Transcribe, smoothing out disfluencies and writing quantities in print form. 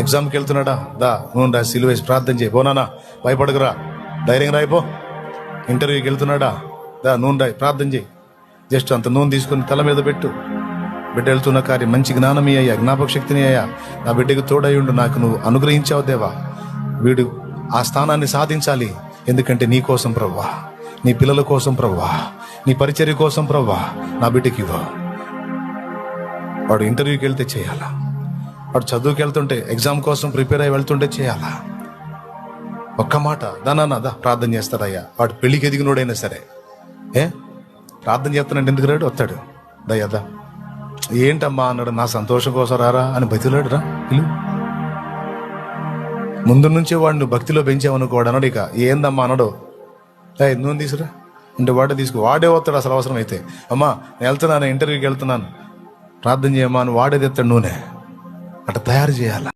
ఎగ్జామ్కి వెళ్తున్నాడా, దా నూనె రా, సిలువ వేసి ప్రార్థన చేయి. పోనానా భయపడకురా, ధైర్యంగా రాయిపో. ఇంటర్వ్యూకి వెళ్తున్నాడా, దా నూనె రాయి, ప్రార్థన చేయి. జస్ట్ అంత నూనె తీసుకొని తల మీద పెట్టు. బిడ్డ వెళ్తున్న కార్యం మంచి జ్ఞానమే అయ్యా, జ్ఞాపక శక్తిని అయ్యా, నా బిడ్డకు తోడయ్యుండు, నాకు నువ్వు అనుగ్రహించావు దేవా. వీడు ఆ స్థానాన్ని సాధించాలి. ఎందుకంటే నీ కోసం ప్రభువా, నీ పిల్లల కోసం ప్రభువా, నీ పరిచర్య కోసం ప్రభువా, నా బిడ్డకి ఇవ్వ. వాడు ఇంటర్వ్యూకి వెళ్తే చేయాలా, వాడు చదువుకి వెళ్తుంటే, ఎగ్జామ్ కోసం ప్రిపేర్ అయ్యి వెళ్తుంటే చేయాలా. ఒక్క మాట, దా ప్రార్థన చేస్తారయ్యా. వాడు పెళ్లికి ఎదిగినోడైనా సరే, ప్రార్థన చేస్తానంటే ఎందుకు రాడు, వస్తాడు. దయ్యదా ఏంటమ్మా అన్నాడు, నా సంతోషం కోసం రారా అని బతిలాడు. రా ఇల్లు ముందు నుంచే వాడిని భక్తిలో పెంచామనుకోడు. అన్నాడు ఇక ఏందమ్మా అన్నాడు, నూనె తీసురా అంటే వాడే వాడే వస్తాడు. అసలు అవసరం అయితే, అమ్మా నేను వెళ్తున్నాను, ఇంటర్వ్యూకి వెళ్తున్నాను, ప్రార్థన చేయమ్మా అని వాడే తెస్తాడు నూనె. అట్లా తయారు చేయాల.